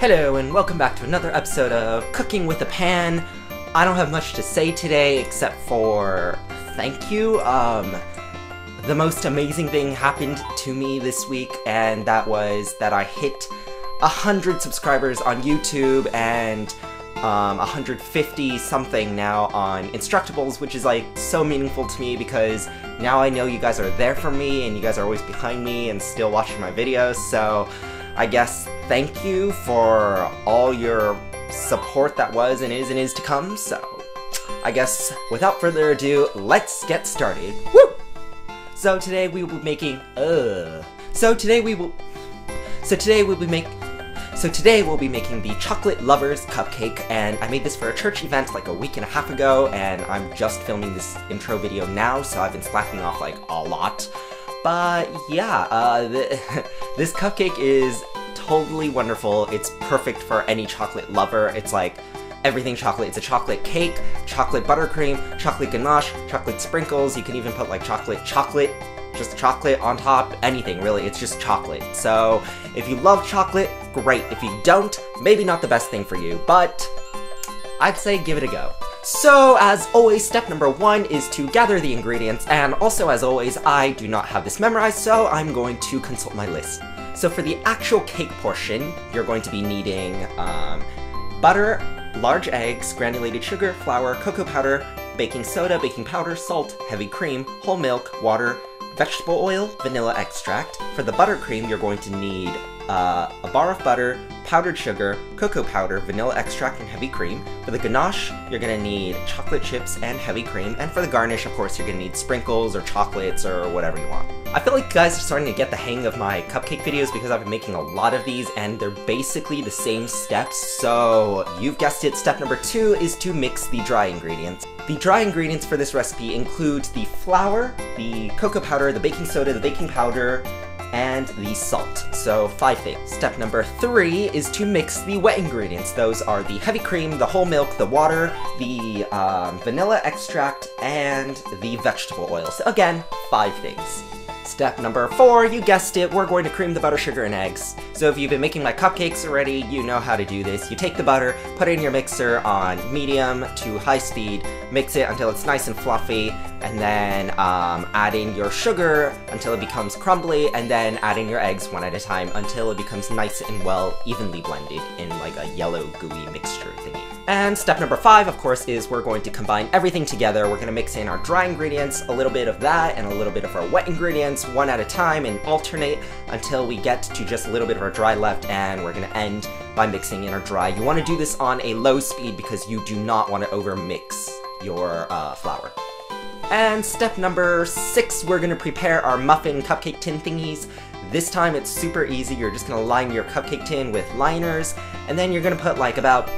Hello and welcome back to another episode of Cooking with a Pan. I don't have much to say today except for thank you. The most amazing thing happened to me this week, and that was that I hit 100 subscribers on YouTube and 150 something now on Instructables, which is like so meaningful to me because now I know you guys are there for me and you guys are always behind me and still watching my videos. So I guess thank you for all your support that was and is to come. So I guess without further ado, let's get started. Woo! So today we will be making today we'll be making the Chocolate Lovers Cupcake, and I made this for a church event like a week and a half ago, and I'm just filming this intro video now, so I've been slacking off like a lot. But yeah, this cupcake is totally wonderful. It's perfect for any chocolate lover. It's like everything chocolate. It's a chocolate cake, chocolate buttercream, chocolate ganache, chocolate sprinkles. You can even put like chocolate, just chocolate on top, anything really. It's just chocolate. So if you love chocolate, great. If you don't, maybe not the best thing for you, but I'd say give it a go. So, as always, step number 1 is to gather the ingredients, and also, as always, I do not have this memorized, so I'm going to consult my list. So for the actual cake portion, you're going to be needing butter, large eggs, granulated sugar, flour, cocoa powder, baking soda, baking powder, salt, heavy cream, whole milk, water, vegetable oil, vanilla extract. For the buttercream, you're going to need a bar of butter, powdered sugar, cocoa powder, vanilla extract, and heavy cream. For the ganache, you're gonna need chocolate chips and heavy cream. And for the garnish, of course, you're gonna need sprinkles or chocolates or whatever you want. I feel like you guys are starting to get the hang of my cupcake videos because I've been making a lot of these and they're basically the same steps. So you've guessed it, step number 2 is to mix the dry ingredients. The dry ingredients for this recipe include the flour, the cocoa powder, the baking soda, the baking powder, and the salt. So 5 things. Step number 3 is to mix the wet ingredients. Those are the heavy cream, the whole milk, the water, the vanilla extract, and the vegetable oil. So again, 5 things. Step number 4, you guessed it, we're going to cream the butter, sugar, and eggs. So if you've been making my cupcakes already, you know how to do this. You take the butter, put it in your mixer on medium to high speed, mix it until it's nice and fluffy, and then add in your sugar until it becomes crumbly, and then add in your eggs one at a time until it becomes nice and well evenly blended in like a yellow gooey mixture thingy. And step number 5, of course, is we're going to combine everything together. We're going to mix in our dry ingredients, a little bit of that, and a little bit of our wet ingredients, one at a time, and alternate until we get to just a little bit of our dry left, and we're going to end by mixing in our dry. You want to do this on a low speed because you do not want to over-mix your flour. And step number 6, we're going to prepare our muffin cupcake tin thingies. This time it's super easy. You're just going to line your cupcake tin with liners, and then you're going to put like about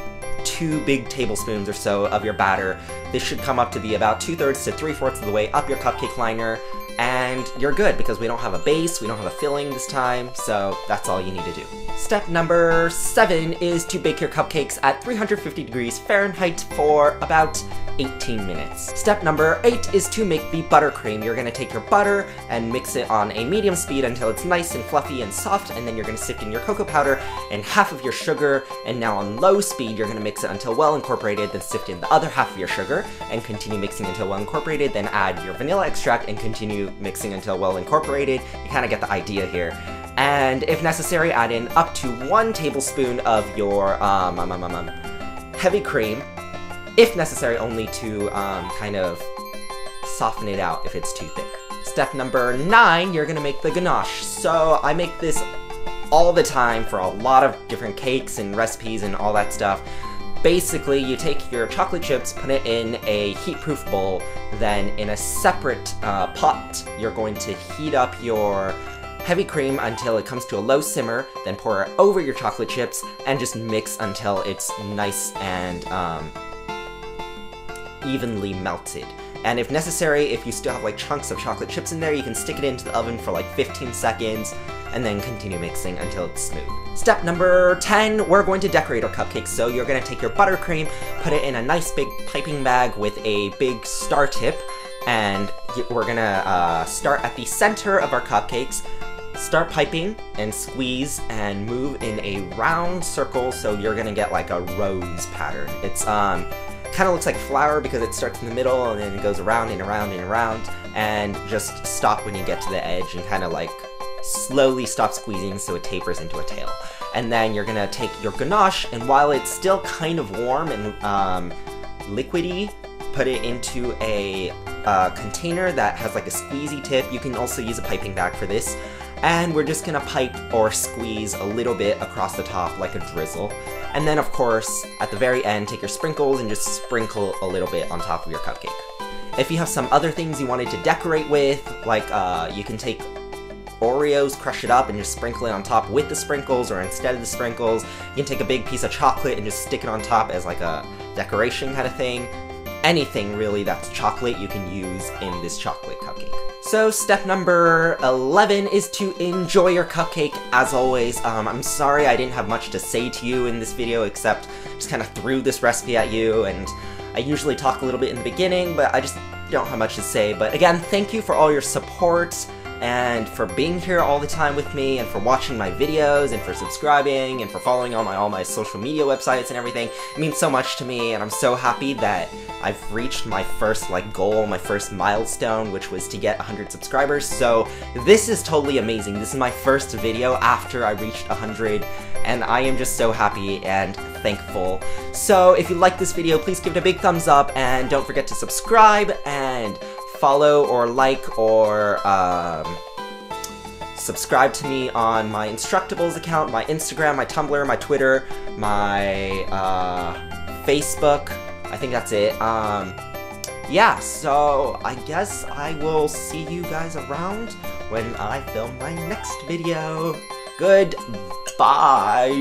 2 big tablespoons or so of your batter. This should come up to be about 2/3 to 3/4 of the way up your cupcake liner, and you're good because we don't have a base, we don't have a filling this time, so that's all you need to do. Step number 7 is to bake your cupcakes at 350 degrees Fahrenheit for about 18 minutes. Step number 8 is to make the buttercream. You're going to take your butter and mix it on a medium speed until it's nice and fluffy and soft, and then you're going to sift in your cocoa powder and half of your sugar, and now on low speed you're going to mix it until well incorporated, then sift in the other half of your sugar and continue mixing until well incorporated, then add your vanilla extract and continue mixing until well incorporated. You kind of get the idea here. And if necessary, add in up to 1 tablespoon of your heavy cream, if necessary only to kind of soften it out if it's too thick. Step number 9, you're gonna make the ganache. So I make this all the time for a lot of different cakes and recipes and all that stuff. Basically, you take your chocolate chips, put it in a heat-proof bowl, then in a separate pot, you're going to heat up your heavy cream until it comes to a low simmer, then pour it over your chocolate chips, and just mix until it's nice and evenly melted. And if necessary, if you still have like chunks of chocolate chips in there, you can stick it into the oven for like 15 seconds and then continue mixing until it's smooth. Step number 10, we're going to decorate our cupcakes. So you're going to take your buttercream, put it in a nice big piping bag with a big star tip, and we're going to start at the center of our cupcakes, start piping and squeeze and move in a round circle, so you're gonna get like a rose pattern. It's kind of looks like flour because it starts in the middle and then it goes around and around and around, and just stop when you get to the edge and kind of like slowly stop squeezing so it tapers into a tail. And then you're gonna take your ganache, and while it's still kind of warm and liquidy, put it into a container that has like a squeezy tip. You can also use a piping bag for this. And we're just gonna pipe or squeeze a little bit across the top like a drizzle. And then of course, at the very end, take your sprinkles and just sprinkle a little bit on top of your cupcake. If you have some other things you wanted to decorate with, like you can take Oreos, crush it up, and just sprinkle it on top with the sprinkles, or instead of the sprinkles, you can take a big piece of chocolate and just stick it on top as like a decoration kind of thing. Anything really that's chocolate you can use in this chocolate cupcake. So step number 11 is to enjoy your cupcake. As always, I'm sorry I didn't have much to say to you in this video except just kind of threw this recipe at you, and I usually talk a little bit in the beginning, but I just don't have much to say. But again, thank you for all your support, and for being here all the time with me, and for watching my videos, and for subscribing, and for following all my social media websites and everything. It means so much to me, and I'm so happy that I've reached my first goal, my first milestone, which was to get 100 subscribers. So this is totally amazing. This is my first video after I reached 100, and I am just so happy and thankful. So if you like this video, please give it a big thumbs up, and don't forget to subscribe and follow or like or subscribe to me on my Instructables account, my Instagram, my Tumblr, my Twitter, my Facebook. I think that's it. Yeah, so I guess I will see you guys around when I film my next video. Goodbye!